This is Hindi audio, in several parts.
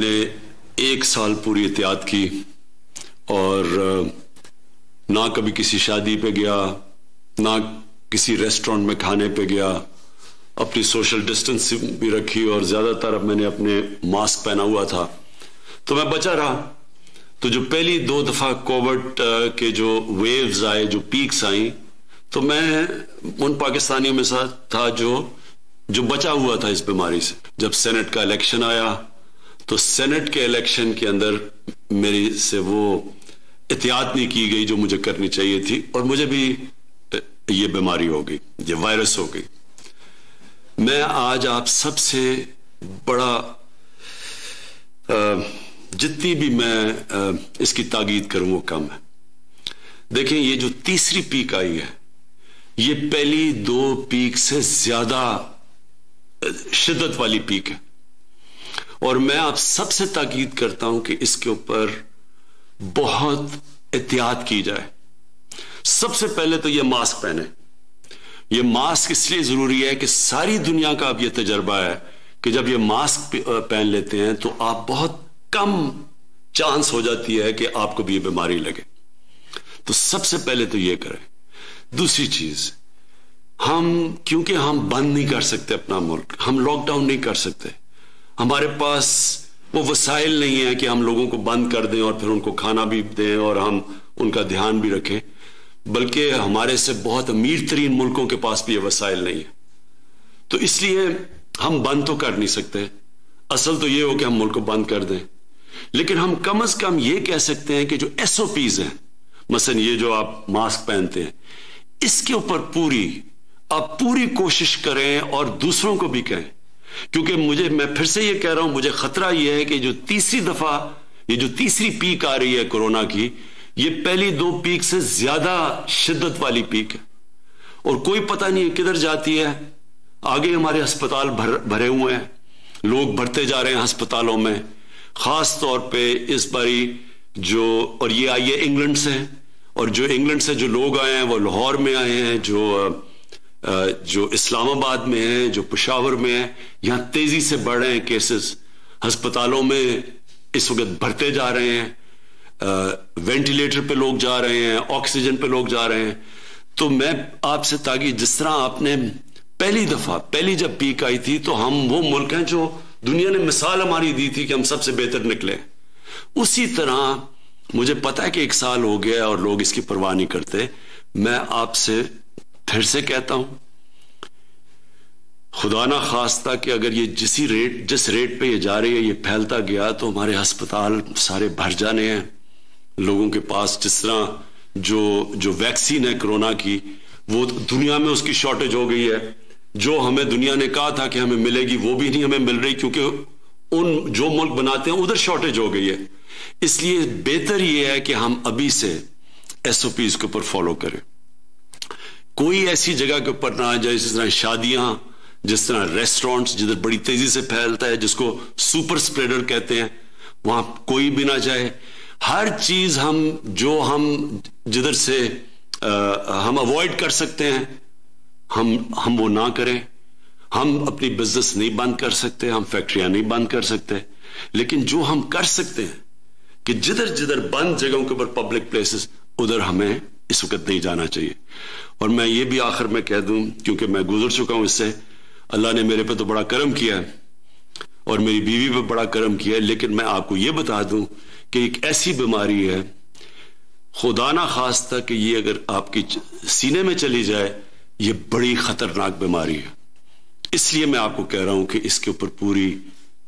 ने 1 साल पूरी एहतियात की और ना कभी किसी शादी पे गया, ना किसी रेस्टोरेंट में खाने पे गया, अपनी सोशल डिस्टेंस भी रखी और ज्यादातर अब मैंने अपने मास्क पहना हुआ था, तो मैं बचा रहा। तो जो पहली 2 दफा कोविड के जो वेव्स आए, जो पीक्स आई, तो मैं उन पाकिस्तानियों में साथ था जो बचा हुआ था इस बीमारी से। जब सेनेट का इलेक्शन आया तो सेनेट के इलेक्शन के अंदर मेरी से वो एहतियात नहीं की गई जो मुझे करनी चाहिए थी और मुझे भी ये बीमारी हो गई, ये वायरस हो गई। मैं आज आप सबसे बड़ा जितनी भी मैं इसकी ताकीद करूं वो कम है। देखें, ये जो तीसरी पीक आई है, ये पहली 2 पीक से ज्यादा शिद्दत वाली पीक है और मैं आप सबसे ताकीद करता हूं कि इसके ऊपर बहुत एहतियात की जाए। सबसे पहले तो ये मास्क पहने। ये मास्क इसलिए जरूरी है कि सारी दुनिया का अब ये तजर्बा है कि जब ये मास्क पहन लेते हैं तो आप बहुत कम चांस हो जाती है कि आपको भी ये बीमारी लगे। तो सबसे पहले तो ये करें। दूसरी चीज, क्योंकि हम बंद नहीं कर सकते अपना मुल्क, हम लॉकडाउन नहीं कर सकते, हमारे पास वो वसाइल नहीं है कि हम लोगों को बंद कर दें और फिर उनको खाना भी दें और हम उनका ध्यान भी रखें, बल्कि हमारे से बहुत अमीर तरीन मुल्कों के पास भी ये वसाइल नहीं है। तो इसलिए हम बंद तो कर नहीं सकते। असल तो ये हो कि हम मुल्क को बंद कर दें, लेकिन हम कम से कम ये कह सकते हैं कि जो SOPs हैं, मसलन ये जो आप मास्क पहनते हैं, इसके ऊपर आप पूरी कोशिश करें और दूसरों को भी कहें। क्योंकि मैं फिर से ये कह रहा हूं, मुझे खतरा ये है कि जो तीसरी पीक आ रही है कोरोना की, ये पहली 2 पीक से ज्यादा शिद्दत वाली पीक है और कोई पता नहीं किधर जाती है। आगे हमारे अस्पताल भरे हुए हैं, लोग भरते जा रहे हैं अस्पतालों में, खास तौर पे इस बारी और ये आई है इंग्लैंड से, और जो इंग्लैंड से जो लोग आए हैं वो लाहौर में आए हैं, जो इस्लामाबाद में है, जो पेशावर में है। यहां तेजी से बढ़ रहे हैं केसेस, अस्पतालों में इस वक्त भरते जा रहे हैं, वेंटिलेटर पे लोग जा रहे हैं, ऑक्सीजन पे लोग जा रहे हैं। तो मैं आपसे ताकि जिस तरह आपने पहली जब पीक आई थी तो हम वो मुल्क हैं जो दुनिया ने मिसाल हमारी दी थी कि हम सबसे बेहतर निकले, उसी तरह मुझे पता है कि 1 साल हो गया और लोग इसकी परवाह नहीं करते। मैं आपसे फिर से कहता हूं, खुदा ना खास्ता कि अगर ये जिस रेट पे ये जा रही है, ये फैलता गया तो हमारे अस्पताल सारे भर जाने हैं लोगों के पास। जिस तरह जो वैक्सीन है कोरोना की, वो दुनिया में उसकी शॉर्टेज हो गई है। जो हमें दुनिया ने कहा था कि हमें मिलेगी, वो भी नहीं हमें मिल रही, क्योंकि जो मुल्क बनाते हैं उधर शॉर्टेज हो गई है। इसलिए बेहतर यह है कि हम अभी से SOPs के ऊपर फॉलो करें। कोई ऐसी जगह के ऊपर ना जाए, जिस तरह शादियां, जिस तरह रेस्टोरेंट्स जिधर बड़ी तेजी से फैलता है, जिसको सुपर स्प्रेडर कहते हैं, वहां कोई भी ना जाए। हर चीज हम जिधर से हम अवॉइड कर सकते हैं, हम वो ना करें। हम अपनी बिजनेस नहीं बंद कर सकते, हम फैक्ट्रियां नहीं बंद कर सकते, लेकिन जो हम कर सकते हैं कि जिधर बंद जगहों के ऊपर पब्लिक प्लेसेस, उधर हमें इस वक्त नहीं जाना चाहिए। और मैं ये भी आखिर में कह दूं, क्योंकि मैं गुजर चुका हूं इससे, अल्लाह ने मेरे पे तो बड़ा करम किया है और मेरी बीवी पे बड़ा करम किया है, लेकिन मैं आपको ये बता दूं कि एक ऐसी बीमारी है, खुदा ना खास्ता कि ये अगर आपकी सीने में चली जाए, ये बड़ी खतरनाक बीमारी है। इसलिए मैं आपको कह रहा हूं कि इसके ऊपर पूरी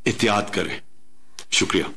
एहतियात करें। शुक्रिया।